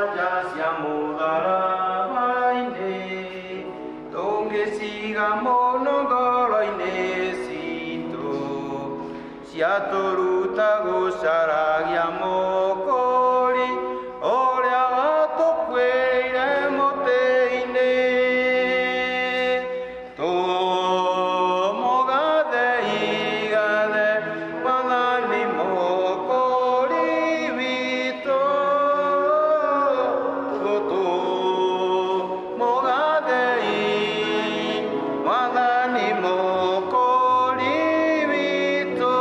cia mũtharaba-inĩ, tũngĩciga mũno ngoro-inĩ citũ, ciatũruta gũcaragia mũkũri ũrĩa watũkuĩrĩire mũtĩ-inĩ. Tũmũgathe igathe Mwathani mũkũri witũ, tũmũgathe Mwathani mũkũri witũ.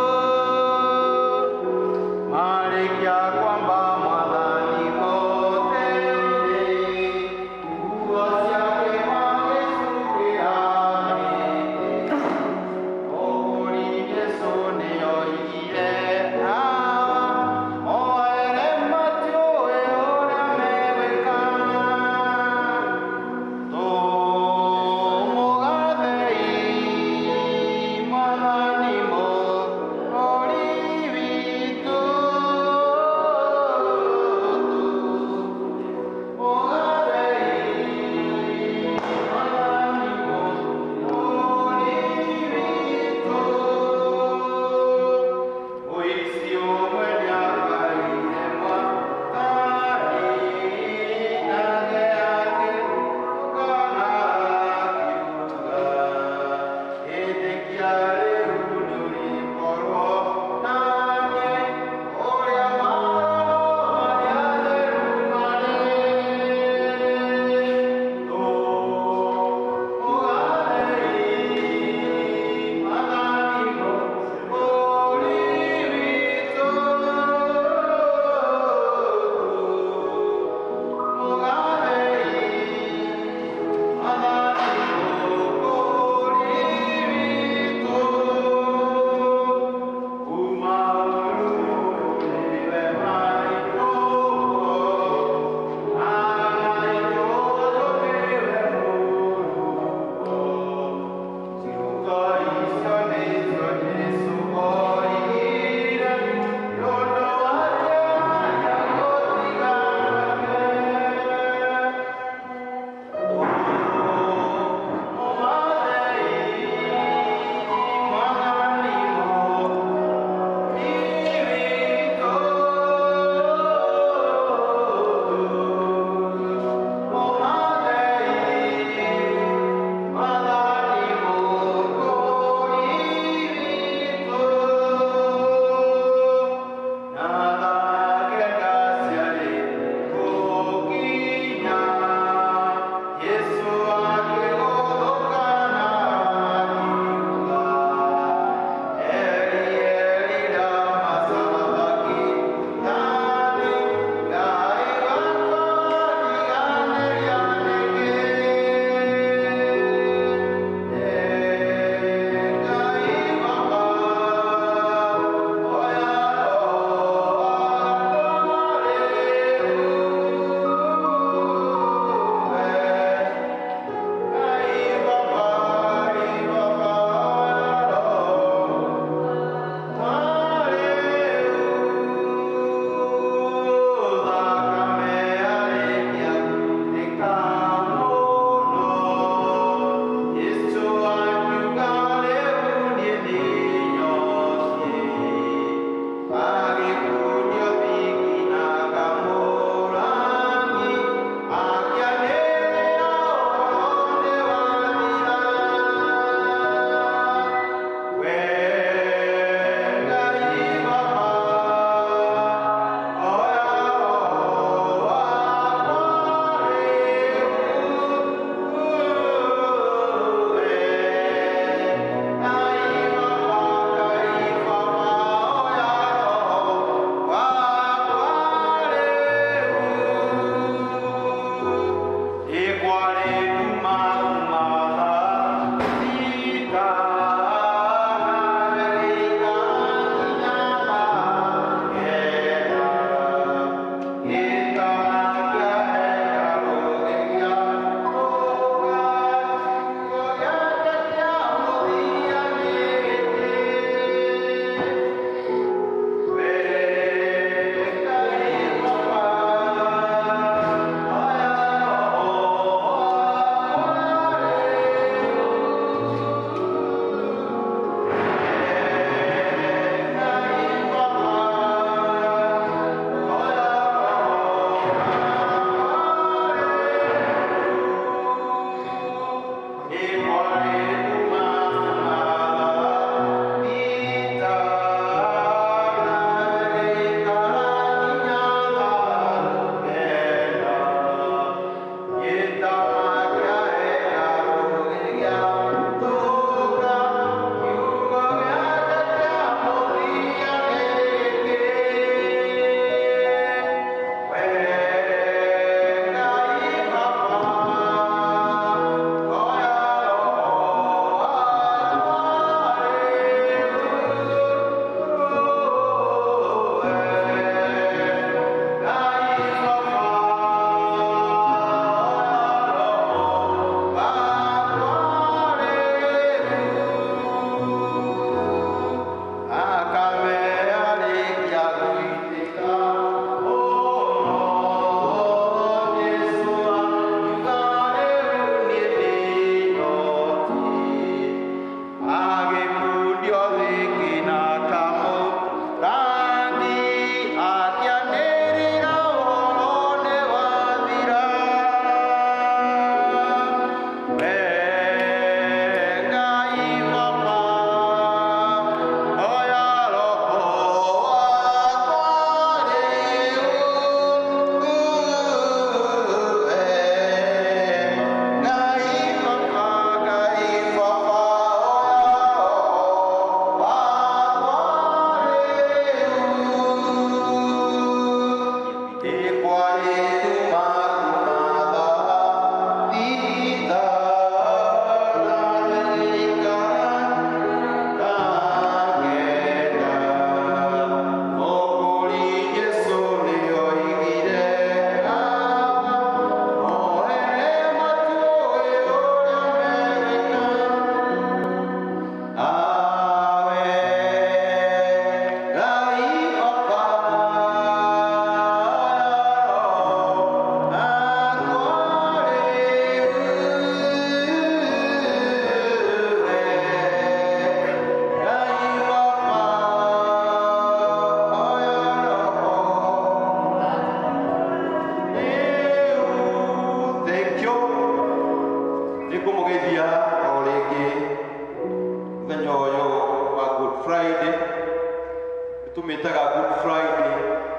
twitaga Good Friday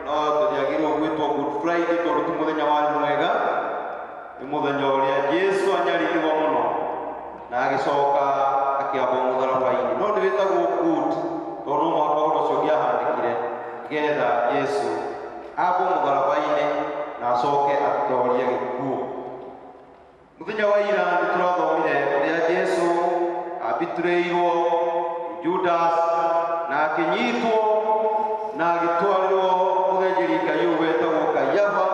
no tũtiagĩrĩirwo gwĩtwo Good Friday tondũ ti mũthenya warĩ mwega, nĩ mũthenya ũrĩa Jesu anyarirwo mũno na agĩcoka akĩamba mũtharaba-inĩ, no nĩ wĩtagwo good tondũ no mũhaka ũhoro ũcio ũngĩahandĩkire nĩgetha Jesu ambe mũtharaba-inĩ na acoke atũtorie gĩkuũ. Mũthenya wa ira nĩ tũrathomire ũrĩa Jesu abitũrĩirwo Judas na akĩnyitwo na agĩtwarĩrwo mũthĩnjĩri-Ngai ũyũ wetagwo Kayafa,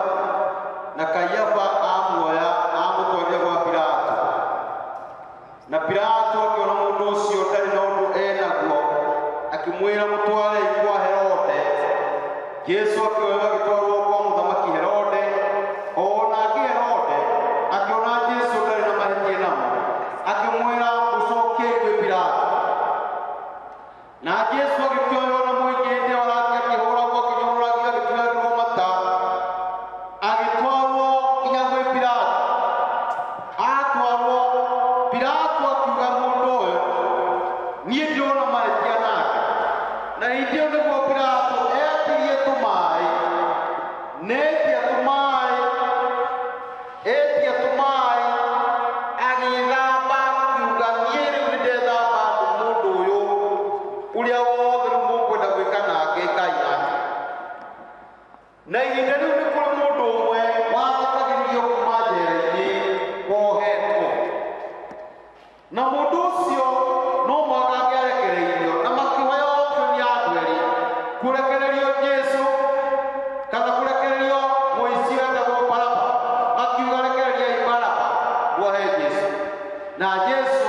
na Kayafa amuoya amũtwarire gwa Pilato, na Pilato akĩona mũndũ ũcio ndarĩ na ũndũ enaguo akĩmwĩra mũtware kwa Herode. Jesu akĩoya agĩtwarwo kwa mũthamaki Herode, onake Herode akĩona Jesu ndarĩ na mahĩtia namo akĩmwĩra ũcokie gwĩ Pilato, na Jesu agĩkĩoywo na mũingĩte wake akĩhũragwo akĩnyũrũragio agĩtuagĩrwo mata agĩtwarwo nginya gwĩ Pilato. Atwarwo Pilato akiuga mũndũ ũyũ niĩ ndĩrona mahĩtia nake, na hĩndĩ ĩyo nĩguo Pilato etirie tũmaĩ, netia tũmaĩ agĩthamba akiuga niĩ rĩu nĩndethamba mũndũ ũyũ ũrĩa wothe nĩ mũkwenda gwĩka nake Ngai nake. Na ihinda rĩu nĩ kũrĩ mũndũ ũmwe wathekagĩririo kuma njera-inĩ wohetwo, na mũndũ ũcio no mũhaka angĩarekereirio, na makĩhoya option ya andũ erĩ, kũrekererio Jesu kana kũrekererio mũici wetagwo Baraba. Akiuga rekereriai Baraba muohe Jesu, na Jesu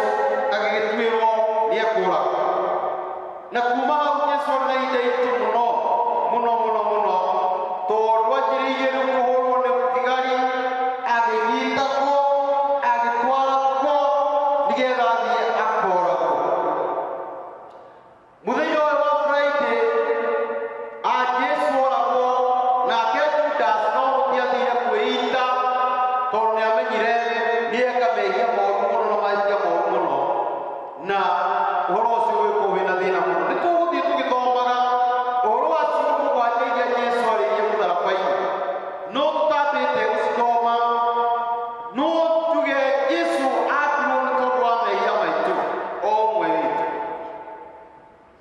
agĩgĩtuĩrwo nĩekũũragwo. Na kuma hau Jesu arĩ na ihinda iritũ mũno mũno mũno mũno, tondũ anjĩrĩirie rĩu kũhũrwo nĩ thigari, agĩnyitagwo agĩtwaragwo nĩgetha athiĩ akooragwo. Mũthenya ũyũ wa Friday Jesu oragwo, nake Judas no gũtiathire kwĩita tondũ nĩamenyire nĩeka mehia moru mũno na mahĩtia moru mũno, na ũhoro ũcio wĩkwo wĩna thĩna mũno. Nĩ tũgũthiĩ tũgĩthomaga ũhoro wa ciugo mũgwanja iria Jesu arĩirie mũtharaba-inĩ, no tũtambĩte gũcithoma, no tuge Jesu atirwo nĩ tondũ wa mehia maitũ o ũmwe witũ.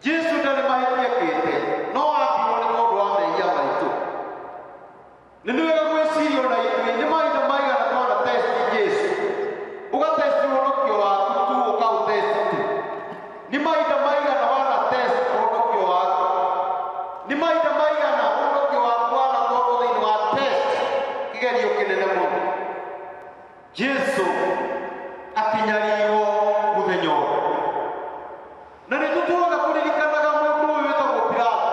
Jesu ndarĩ mahĩtia kĩte, no atirwo nĩ tondũ wa mehia maitũ. Nĩ wega gwĩciria ona ithuĩ nĩ mahinda maigana twana testi Jesu, ũgatesti ũhonokio waku tu ũkaũtesti tu. Nĩ mahinda maigana wana test ũhonokio waku, nĩ mahinda maigana ũhonokio waku wanatwarwo thĩinĩ wa test, kĩgerio kĩnene mũno. Jesu akĩnyarirwo mũthenya ũyũ, na nĩ tũtũraga kũririkanaga mũndũ ũyũ wĩtagwo Pilato.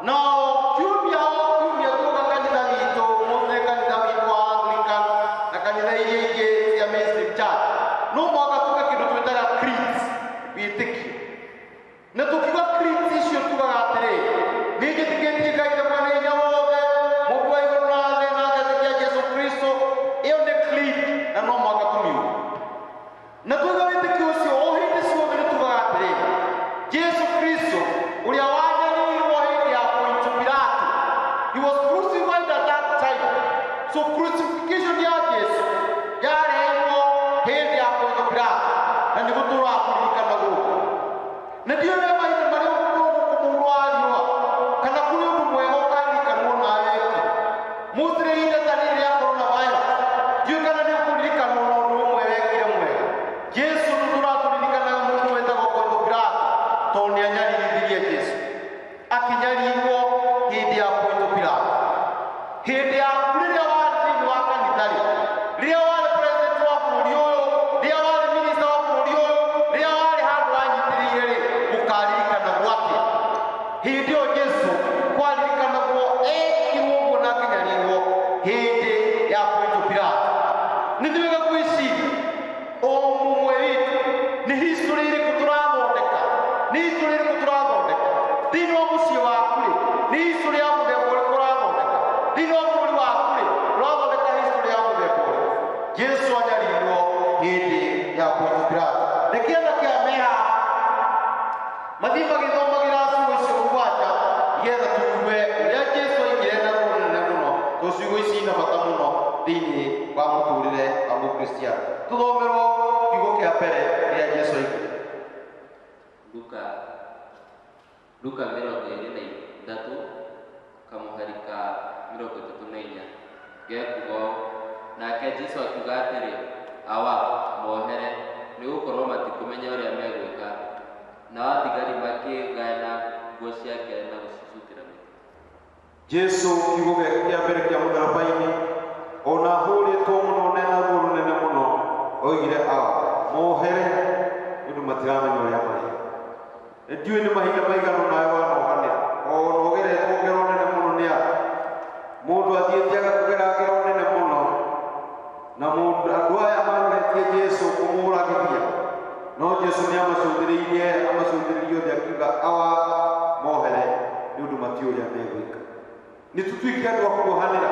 Nao kiumia tuoka kanitha witũ, mũthenya kanitha witũ wa Anglican na kanitha iria ingĩ cia Mainstream Church, no mũhaka tuge kĩndũ twĩtaga creeds, wĩtĩkio. Na tũkiuga creeds icio tugaga atĩrĩ, nĩ njĩtĩkĩtie Ngai nĩ mwene hinya wothe, Mũmbi wa igũrũ na thĩ, na ngetĩkia Jesũ Kristo. Ĩyo nĩ creed na no mũhaka tũmiuge. Na tuga wĩtĩkio ũcio o hĩndĩ ciothe nĩ tugaga atĩrĩ, Jesũ Kristo ũrĩa wanyarirwo hĩndĩ ya Pontius Pilato, he was crucified at that time. So crucifixion ya Jesu yareheirwo hĩndĩ ya Pontius Pilato, na nĩ gũtũra kũririkana gũkũ. Na ndiũĩ mahinda marĩa ũgũkorwo mũkũmũrũ wa riũa kana kũrĩ ũndũ mwega ũkaririkanwo nawe tu. Mũthire ihinda ta rĩrĩ rĩa coronavirus, ndiũĩ kana nĩ ũkũririkanwo na ũndũ ũmwe wekire mwega. Jesu nĩ tũratũririkanaga mũndũ wetagwo Pontius Pilato tondũ nĩ anyarithirie Jesu, akĩnyarirwo hĩndĩ ya Pontius Pilato. Hĩndĩ yaku rĩrĩa warĩ thĩinĩ wa kanitha-rĩ, rĩrĩa thĩinĩ wa mũtũrĩre wa mũkristiano. Tũthomerwo kiugo kĩa mbere rĩa Jesũ oigire. Luka 23 kamuharika 34 gekugo nake Jesũ akiuga atĩrĩ, awa mohere nĩgũkorwo matikumenya ũrĩa megwĩka. Nao athigari makĩgayana nguo ciake na gũcicutĩra mĩtĩ. Jesũ kiugo kĩa mbere kĩa mũtharaba-inĩ ona ahũrĩtwo mũno nena ruo rũnene mũno oigire awa mohere nĩũndũ matiramenya ũrĩa marĩ. Ndiũĩ nĩ mahinda maigana nawe wanohanĩra ona ũgeretwo ngero nene mũno nĩ andũ. Mũndũ athiĩte agakũgera ngero nene mũno na andũ aya maroretie Jesũ kũmũragithia, no Jesũ nĩamacũthĩrĩirie othe akiuga awa mohere nĩũndũ matiũĩ ũrĩa megwĩka. Nĩtũtuĩke andũ a kuohanĩra,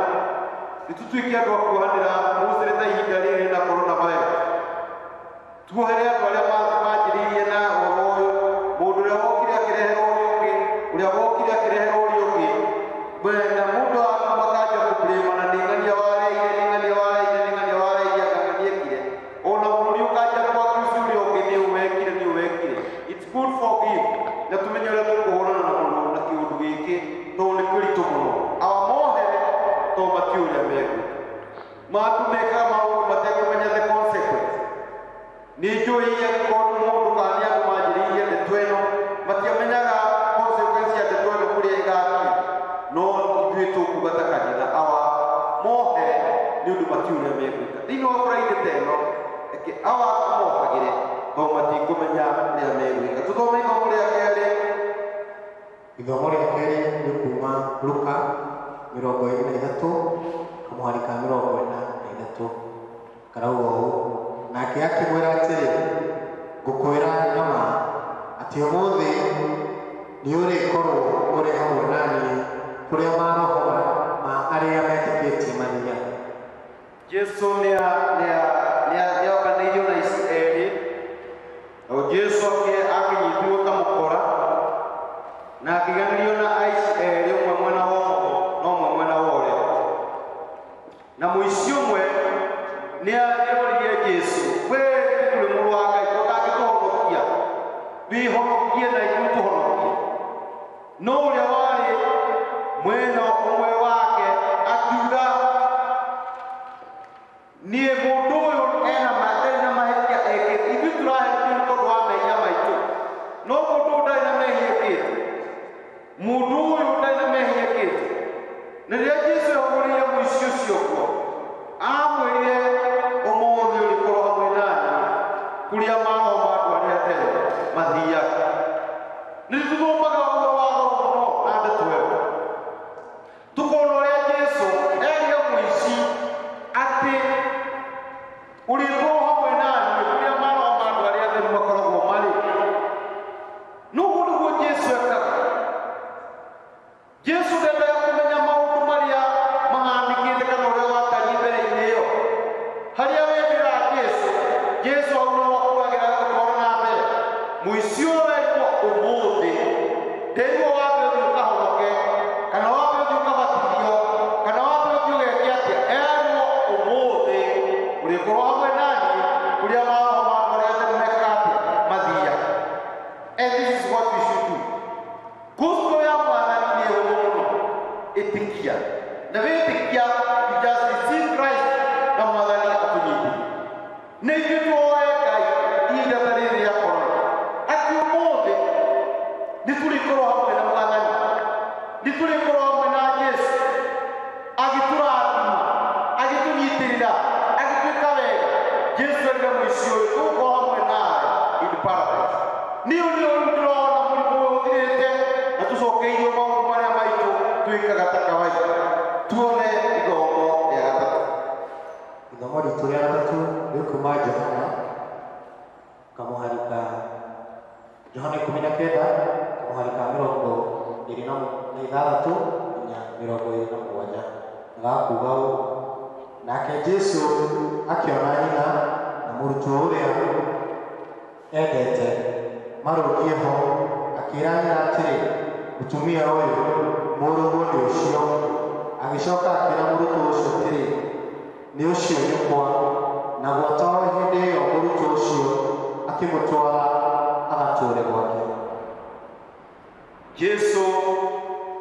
nĩtũtuĩke andũ a kuohanĩra mũcĩrĩ ta ihinda rĩrĩ na corona virus. Tuohere andũ arĩa manjĩrĩirie na ũhoro ũyũ, mũndũ ũrĩa wokire akĩreherwo ũrĩa ũngĩ, ũrĩa wokire akĩreherwo ũrĩa ũngĩ, na mũndũ makanja kũblĩmana nĩ ng'ania wareire, nĩ ng'ania wareire, nĩ ng'ania wareire akang'aniekire. Ona bũrũri ũkanja kwakiuci ũrĩa ũngĩ nĩ ũwekire, nĩ ũwekire. It's good for him na tũmenye ũrĩa tũkũhũrana na mũno na kĩũndũ gĩkĩ tondũ nĩ kĩritũ mũno. Awa mohere tondũ matiũĩ ũrĩa megwĩka. Mandũ mekaga maũndũ matekũmenya the consequence. Nĩ njũĩ mũndũ kana nĩ andũ manjĩrĩirie ndeto ĩno matiamenyaga consequence ya ndeto ĩno kũrĩa ĩgakinya, no ithuĩ tũkuga ta kanitha awa mohere nĩũndũ matiũĩ ũrĩa megwĩka. Thĩinĩ wa Friday ta ĩno awa mohagĩre tondũ matikũmenya ũrĩa megwĩka. Tũthome ithomo rĩa kerĩ. Ithomo rĩa kerĩ nĩ kuuma Luka 23 kamuharika 43 karauga ũũ: nake akĩmwĩra atĩrĩ, ngũkwĩra nama atĩ ũmũthĩ nĩũrĩkorwo ũrĩ hamwe naniĩ kũrĩa maroho ma arĩa metĩkĩtie mathiaga. Jesũ nĩokanĩirio na ici erĩ, na Jesũ akĩnyitirwo ta mũkora na akĩganĩrio na aici erĩ, ũmwe mwena wa ũmotho na ũmwe mwena wa ũrĩo. Na mũici ũmwe nĩarĩorire Jesũ, wee tũrĩ mũrũ wa Ngai, ũtangĩtũhonokia wĩhonokie na ithuĩ tũhonokie. No ũrĩa warĩ mwena ũmwe wake akiuga, niĩ mũndũ ũyũ ena mahĩtia ekĩte, ithuĩ tũraherithio nĩ tondũ wa mehia maitũ, no mũndũ ũyũ ndarĩ na mehia ekĩte, mũndũ ũyũ ndarĩ na mehia ekĩte. Na rĩrĩa Jesũ ehũgũrĩire mũici ũcio kuo, amwĩrire ũmũthĩ ũrĩkorwo hamwe naniĩ kũrĩa maroho ma andũ arĩa atheru mathiaga. Nĩtũthomaga ũhoro wa goro mũno na ndeto ĩyo, tũkona ũrĩa Jesũ erire mũici atĩ ũrĩkorwo hamwe naniĩ kũrĩa maroho ma andũ arĩa atheru makoragwo marĩ. Noguo nĩguo Jesũ ekaga. Jesũ ndendaga kũmenya maũndũ marĩa mahanĩkĩte kana ũrĩa watariĩ mbere-inĩ ĩyo. Harĩa wendera Jesũ, Jesũ hau no akũragĩra gũtwara na mbere. Mũici ũyũ werwo ũmũthĩ, nderirwo wambe ũthiĩ ũkahonoke, kana wambe ũthiĩ ũkabatithio, kana wambe ũthiĩ ũgeke atĩa. Erwo ũmũthĩ ũrĩkorwo hamwe naniĩ kũrĩa maroho ma andũ arĩa atheru mekaga atĩa, mathiaga. And this is what we should do. Gospel ya Mwathani nĩ hũthũ mũno. Ĩtĩkia. Na wĩtĩkia, you just receive Christ na Mwathani akũnyitithia. Nĩ ithuĩ tuoe Ngai ihinda ta rĩrĩ rĩa corona atĩ ũmũthĩ nĩtũrĩkorwo hamwe na Mwathani, nĩtũrĩkorwo hamwe na Jesũ agĩtũrathima, agĩtũnyitĩrĩra, agĩtwĩka wega. Jesũ erire mũici ũyũ, tũgũkorwo hamwe nawe in paradise. Niĩ ũrĩa ũyũ ndĩrona mũrimũ ũyũ ũthirĩte na tũcokeirio maũndũ marĩa maitũ twĩkaga ta kawaida. Tuone ithomo rĩa gatatũ. Ithomo ritũ rĩa gatatũ nĩ kuuma Johana kamuharika 19 kamuharika 26 nginya 27 gakuuga ũũ: nake Jesũ akĩona nyina na mũrutwo ũrĩa endete marũngiĩ ho, akĩĩra nyina atĩrĩ, mũtumia ũyũ mũrũguo nĩ ũcio. Agĩcoka akĩĩra mũrutwo ũcio atĩrĩ, nĩ ũcio nyũmba, na gwata o hĩndĩ ĩyo mũrutwo ũcio akĩmũtwara agatũũre gwake. Jesu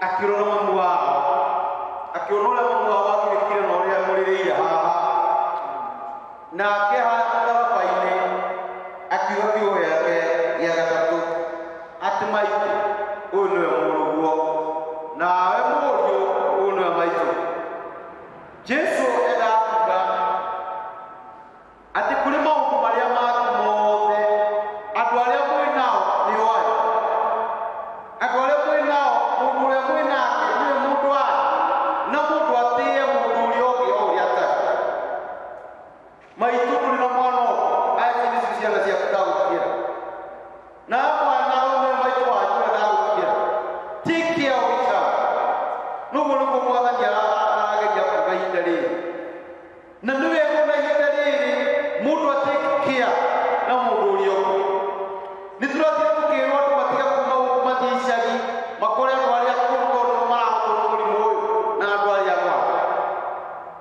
akĩrora mamu wao, akĩona ũrĩa mamu wao agĩrĩkire na ũrĩa mũrĩrĩire haha, na akĩhaya mũtharaba-inĩ, akiuga kiugo gĩake gĩa gatatũ atĩ maitũ, ũyũ nĩwe mũrũguo, nawe mũriũ, ũyũ nĩwe maitũ. Jesu endaga kuuga atĩ kũrĩ maũndũ marĩa mangĩ mothe andũ arĩa mwĩ nao nĩo anyu, andũ arĩa mwĩ nao, mũndũ ũrĩa mwĩ nake nĩwe mũndũ wanyu, na mũndũ atĩe mũndũ ũrĩa ũngĩ o ũrĩa atariĩ. Maitũ tũrĩ na mwana ũmwe, aya nĩcio ciana ciaku ndagũtigĩra, na mwana ũmwe maitũ wanyu ũrĩa ndagũtigĩra. Take care of each other. Nũguo nĩguo Mwathani arageria kuuga ihinda rĩrĩ, na nĩ wega ona ihinda rĩrĩ mũndũ atake care na mũndũ ũrĩa ũngĩ. Nĩ tũrathiĩ tũkĩrwo andũ matige kuma gũkũ mathiĩ icagi makore andũ arĩa akũrũ tondũ marahotwo nĩ mũrimũ ũyũ na andũ arĩa arwaru.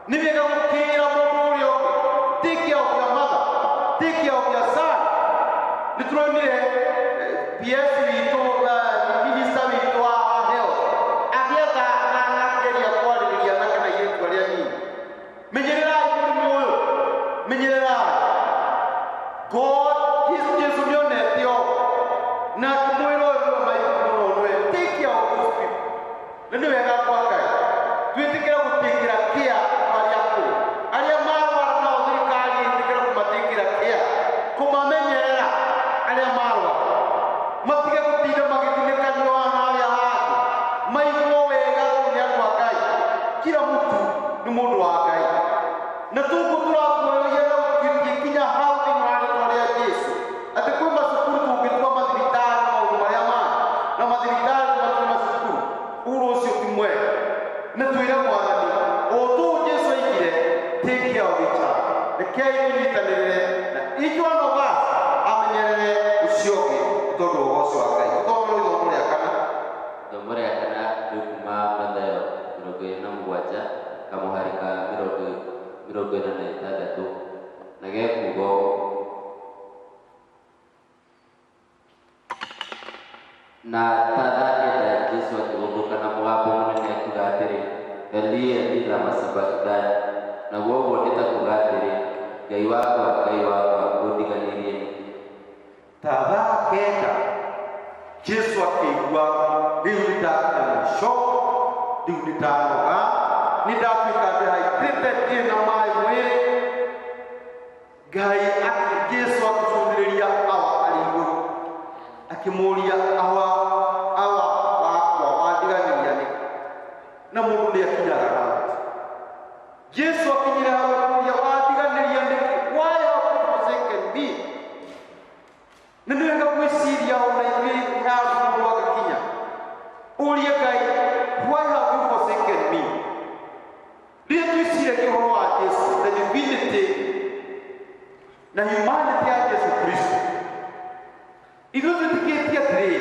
Nĩ wega gũkĩra mũndũ ũrĩa ũngĩ. Take care of your mother, take care of your son. Nĩ tũronire PS witũ, minister witũ wa health agĩetha na akĩgeria kwarĩrĩria na kana airĩtu arĩa nini. Menyererai mũrimũ ũyũ, menyererai. God, Jesu nĩonete o na akĩmwĩra ũyũ nĩwe maitũ mũno nĩwe. Take care of those people. Na nĩ wega kwa Ngai twĩtĩkĩre gũtĩkĩra care arĩa akũrũ, arĩa marwara nao thirikari ĩtĩkĩre kũmatĩkĩra care, kũmamenyerera arĩa marwara, matige gũtinda magĩthinĩkanio na arĩa hangĩ, maiguo wega nĩ andũ a Ngai. Kila mtu nĩ mũndũ wa Ngai, na tũguo tũrakuoya na gũkinyia nginya hau thĩinĩ wa rĩĩtwa rĩa Jesu atĩ kwĩ macukuru tũngĩtua mathibitarĩ na maũndũ marĩa mangĩ, na mathibitarĩ matue macukuru. Ũhoro ũcio ti mwega. Nĩ twĩre Mwathani o tũu Jesu aigire, take care of each other. Rekei tũnyitanĩrĩre na each one of us amenyerere ũcio ũngĩ tondũ wa ũgooci wa Ngai. Tũthomere ithomo rĩa kana. Ithomo rĩa kana rĩkuma Mathayo 27 kamũhari ka 46 na gekuga ũũ: na tatha enda Jesu akĩgũthũka na mũgambo mũnene akiuga atĩrĩ, Eli Eli lama sabakthani, naguo ũguo nĩ ta kuuga atĩrĩ, Ngai wakwa ũndiganĩirie nĩkĩ? Tatha akenda Jesu akĩigua rĩu nĩndakinya mũico, rĩu nĩndanoga, nĩndatuĩka dehydrated, ndirĩ na maĩ mwĩrĩ. Ngai Jesu akĩcũthĩrĩria Hawa arĩ igũrũ, akĩmũũria, Hawa wakwa wandiganĩria nĩkĩ? Na mũndũ nĩakinyaga hau. Jesu akinyire hau akĩmũũria, wandiganĩria nĩkĩ? Why have you forsaken me? Na nĩ wega gwĩciria ona ithuĩ handũ mũndũ agakinya ũrie Ngai, why have you forsaken me? Rĩrĩa twĩciragia ũhoro wa Jesu, the divinity na humanity ya Jesu Kristo, ithuĩ twĩtĩkĩtie atĩrĩrĩ,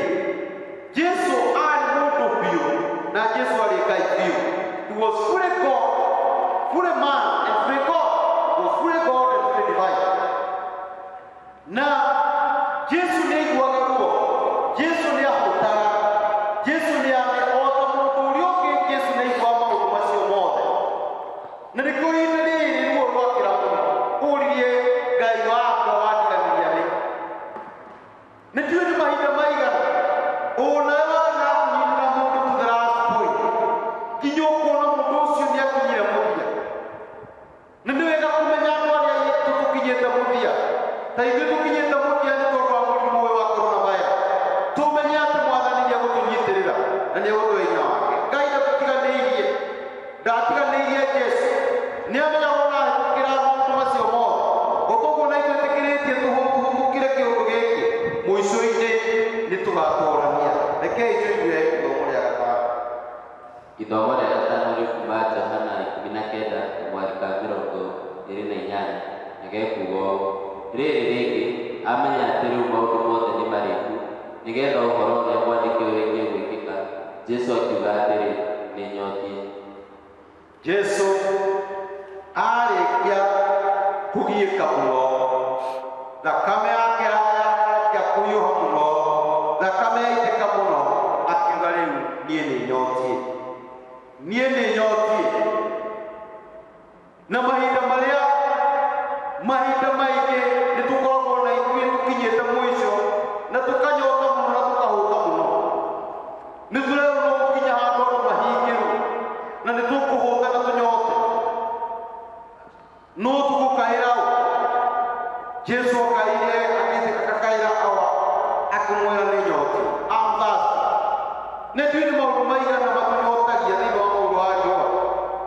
Jesu arĩ mũndũ biũ na Jesu arĩ Ngai biũ. He was fully God, fully man and fully God. He was fully God and fully divine. Na Jesu nĩaiguaga ruo, Jesu nĩahũtaga, Jesu nĩarĩ o ta mũndũ ũrĩa ũngĩ. Jesu nĩaiguaga maũndũ macio mothe, na nĩkĩo ihinda rĩrĩ ruo rwakĩra mũno ũrie Ngai wakwa wandiganĩria nĩkĩ? Nĩ ndiũĩ nĩ mahinda maigana ũnawe wanakunyitĩra mũndũ to the last point, nginya ũkona mũndũ ũcio nĩakinyire mũthia. Na nĩ wega kũmenya andũ arĩa tũkinyĩte mũthia, ta ithuĩ tũkinyĩte mũthia nĩ tondũ wa mũrimũ ũyũ wa coronavirus. Tũmenye atĩ Mwathani nĩegũtũnyitĩrĩra na nĩegũtũhe hinya wake. Ngai ndatiganĩirie, ndatiganĩirie Jesu, nĩamenyaga ona ahĩtũkĩra maũndũ macio mothe. O koguo na ithuĩ tũkĩrĩtie tũhũmũkĩre kĩũndũ gĩkĩ, mũico-inĩ nĩtũgatũũrania. Rekei tũigue ithomo rĩa gatano. Ithomo rĩa gatano rĩkuma Johana 19 kamũhari ka 28 na gekuga ũũ: rĩrĩ rĩngĩ amenya atĩ rĩu maũndũ mothe nĩ marĩku, nĩgetha ũhoro ũrĩa mwandĩke ũrĩkie gwĩkĩka. Jesu akiuga atĩrĩ, nĩnyotie. Jesu arĩkia kũgiĩka mũno, thakame yake yarĩkia kũhiũha mũno, thakame yaitĩka mũno, akiuga rĩu niĩ nĩnyotie, niĩ nĩnyotie. Na mahinda maingĩ nĩtũkoragwo na ithuĩ tũkinyĩte mũico na tũkanyota mũno na tũkahũta mũno. Nĩtũrerwo no gũkinya handũ andũ mahingĩrwo na nĩtũkũhũta na tũnyote, no tũgũkaĩra ũ? Jesu akaire akakaĩra awa akĩmwĩra nĩnyote, I'm thirsty. Nĩtũĩ nĩ maũndũ maigana matũnyotagia thĩinĩ wa mũndũ wa Jehova.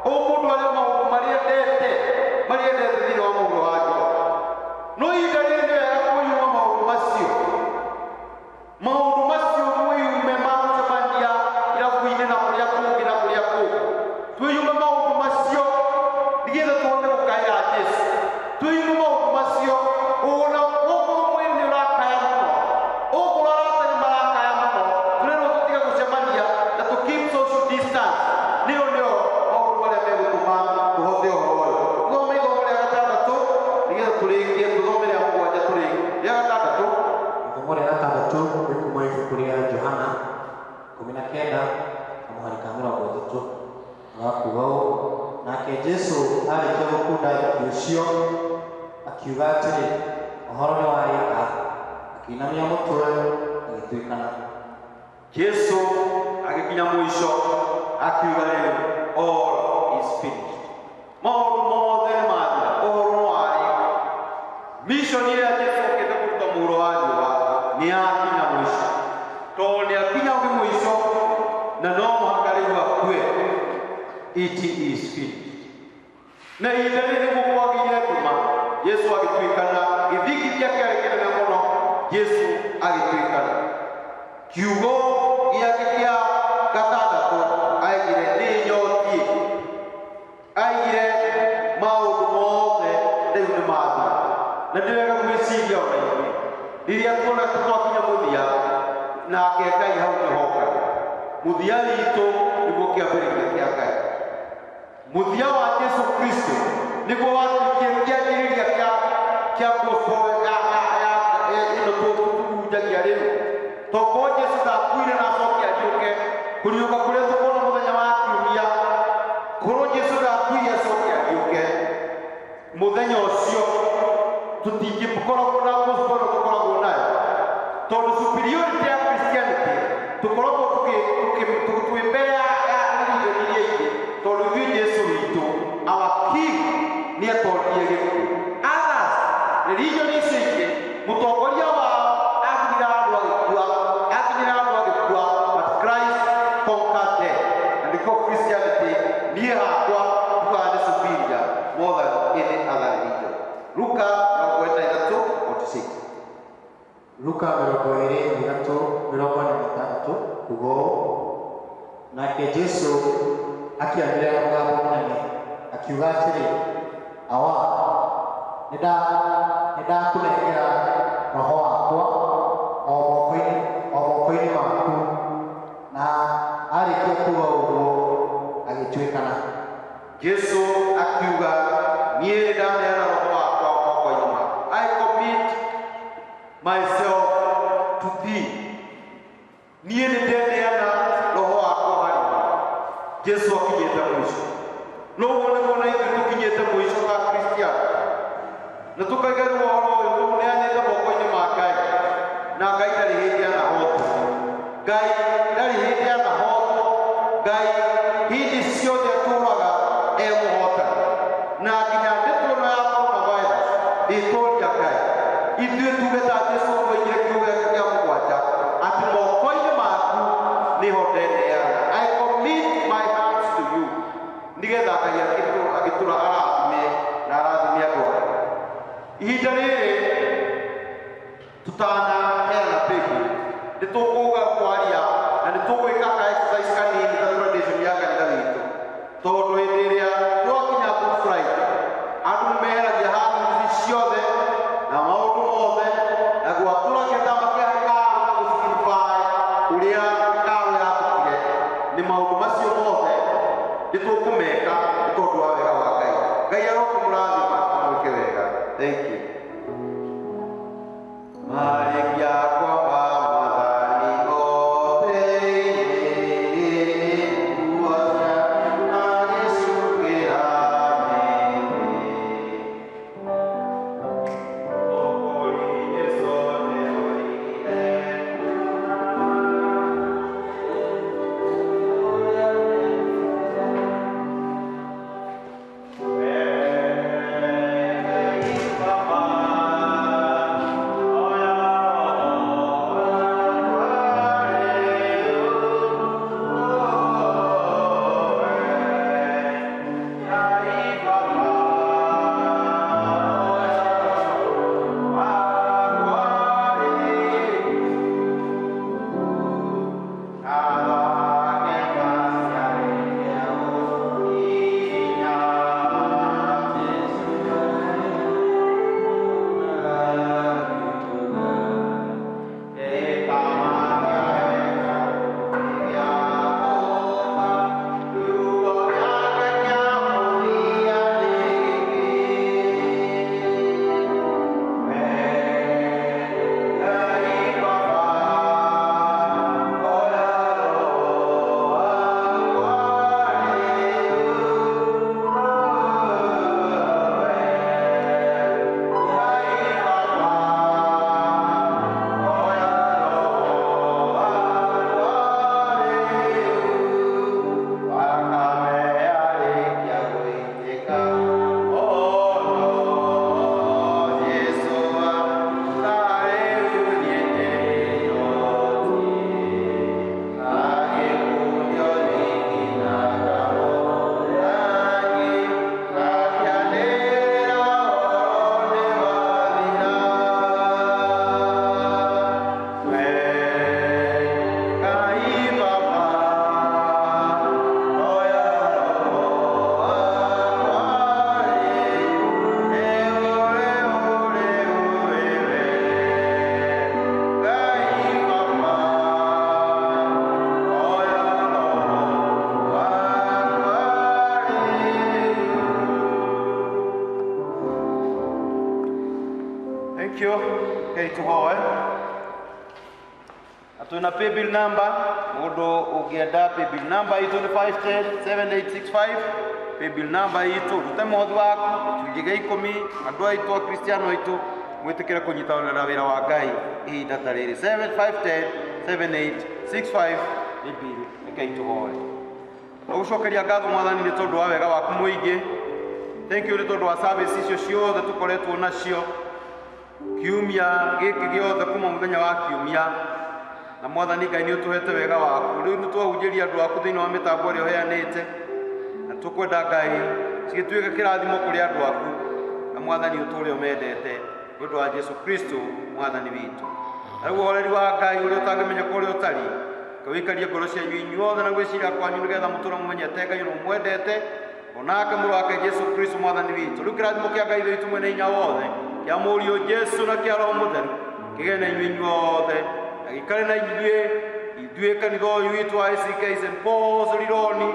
O mũndũ arĩ maũndũ marĩa endete thĩinĩ wa mũndũ wa Jehova. No ihinda rĩrĩ nĩ wega kwĩyuma maũndũ macio mwĩyume ma gũcemania irabu-inĩ na kũrĩa kũngĩ na kũrĩa kũngĩ. Twĩyume maũndũ macio nĩgetha tũhote gũkaĩra Jesu. Twĩyume maũndũ macio ona okorwo mwĩrĩ nĩ ũrakaya mũno, okorwo arata nĩ marakaya mũno, tũrerwo tũtige gũcemania na tũ keep social distance. Nĩyo maũndũ marĩa megũtũma tũhote ũhoro ũyũ. Thome ithomo rĩa gatandatũ nĩgetha tũrĩkie, tũthome rĩa mũgwanja tũrĩkie. Rĩa gatandatũ, ithomo rĩa gatandatũ nĩ kuuma ibuku rĩa Johana 19 kamũhari ka 30 agakuga ũũ: nake Jesu arĩkia gũkunda ũhiki ũcio akiuga atĩrĩ, ũhoro nĩ warĩka, akĩinamia mũtwe agĩtuĩkana. Jesu agĩkinya mũico akiuga rĩu all is finished. Maũndũ mothe nĩ mathira, ũhoro nĩ warĩka. Mission ĩrĩa Jesu okĩte kũruta mũhuro wa Jehova nĩ yakinya mũico. Tondũ nĩ akinya mũico na no mũhaka rĩu akue. It is finished. Na ihinda rĩrĩ nĩguo kwagĩire nduma, Jesu agĩtuĩkana, gĩthingithia kĩarĩ kĩnene mũno, Jesu agĩtuĩkana. Kiugo gĩake kĩa gatandatũ aigire nĩnyotie, aigire maũndũ mothe rĩu nĩ mathira. Na nĩ wega gwĩciria ona ithuĩ rĩrĩa tuona twakinya mũthia, nake Ngai hau nĩhokaga. Mũthia witũ nĩguo kĩambĩrĩria kĩa Ngai. Mũthia wa Jesu Kristo nĩguo watuĩkire kĩambĩrĩria kĩa gospel ĩno tũhunjagia rĩu. Tokorwo Jesu ndakuire na acoke ariũke, kũriũka kũrĩa tũkona mũthenya wa Kiumia, korwo Jesu ndakuire acoke ariũke, mũthenya ũcio tũtingĩkoragwo na gospel ĩno tũkoragwo nayo. Tondũ superiority ya Christianity tũkoragwo twĩmbere ya religion iria ingĩ, tondũ ithuĩ Jesu witũ our king nĩ atondire gĩkuũ. Others religion icio ingĩ mũtongoria wao akinyĩra andũ agĩkua, but Christ conquered death. Na nĩkĩo Christianity niĩ hakwa tugaga nĩ superior more than any other religion. Luka 23:46. Luka 23:46 kuga ũũ: nake Jesu akĩanĩrĩra na mũgambo mũnene akiuga atĩrĩ, awa nĩndakũnengera roho wakwa o moko-inĩ maku. Na arĩkia kuga ũguo agĩtuĩkana. Jesu akiuga, niĩ nĩndaneana roho wakwa moko-inĩ maku. I commit myself to thee. Niĩ nĩndeneana roho wakwa harĩ we. Jesu akinyĩte mũico. No wone na ithuĩ tũkinyĩte mũico ta Kristiano, na tũkaiga rĩu ũhoro ũyũ tũneanĩte moko-inĩ ma Ngai, na Ngai ndarĩ hĩndĩ anahotwo. Ngai ndarĩ hĩndĩ anahotwo. Ngai hĩndĩ ciothe atũũraga e mũhotani. Na nginya ndeto ĩno ya coronavirus ndĩtũria Ngai. Ithuĩ tuge ta Jesu twaigire kiugo gĩake kĩa mũgwanja atĩ moko-inĩ maku nĩho ndeneana. I commit my hands to you. Nĩgetha Ngai agĩtũra arathime na arathime andũ ake. Ihinda rĩrĩ tutanaheana pegi nĩtũkũga kwaria na nĩtũgwĩka ka exercise kanini ta tradition ya kanitha witũ. Tondũ hĩndĩ ĩrĩa twakinya Good Friday, andũ nĩmeheragia handũ ciothe na maũndũ mothe na gwatũra gĩtama kĩa hekarũ na gũcirify ũrĩa hekarũ yatũkire. Nĩ maũndũ macio mothe nĩtũkũmeka nĩ tondũ wa wega wa Ngai. Ngai Thank you. Malkia kwa madhani ote uwasha agisukira Thank you. Okay, tuhoe. Atuna pay bill number. Mundu ugienda pay bill number itu ni 510-7865. Pay bill number itu rute mothe waku tujige 10 andu aitu Kristiano aitu mwitikira kunyitanira wira wa Ngai ihinda ta riri 7510-7865 pay bill okay tuhoe. Ugucokeria ngatho mwathani ni tondu wa wega waku muingi. Thank you ni tondu wa service icio ciothe tukoretwo nacio kiumia giki giothe kuma muthenya wa kiumia na mwathani Ngai ni utuhete wega waku riu ni twahunjiria andu aku thiini wa mitambo ria uheanite na tukwenda Ngai cigituike kirathimo kuri andu aku na mwathani uture umendete ndu wa Jesu Kristo mwathani witu riu uhoreri wa Ngai uria utangimenya kuria utari kawikarie ngoro cianyu inyuothe na gwiciria kwanyu nigetha muture mumenyete Ngai no mwendete onake muru wake Jesu Kristo mwathani witu riu kirathimo kia Ngai witu mwene inya wothe ya murio Jesu na kia Roho Mutheru kigene inyuothe agikare na ithuĩ kanitha ũyũ witũ wa ACK St. Paul's Rironi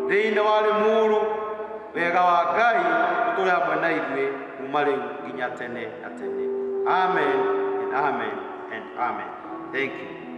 thĩinĩ wa Limuru wega wa Ngai ũtũre hamwe na ithuĩ kuma rĩu nginya tene na tene. Amen and amen and amen. Thank you.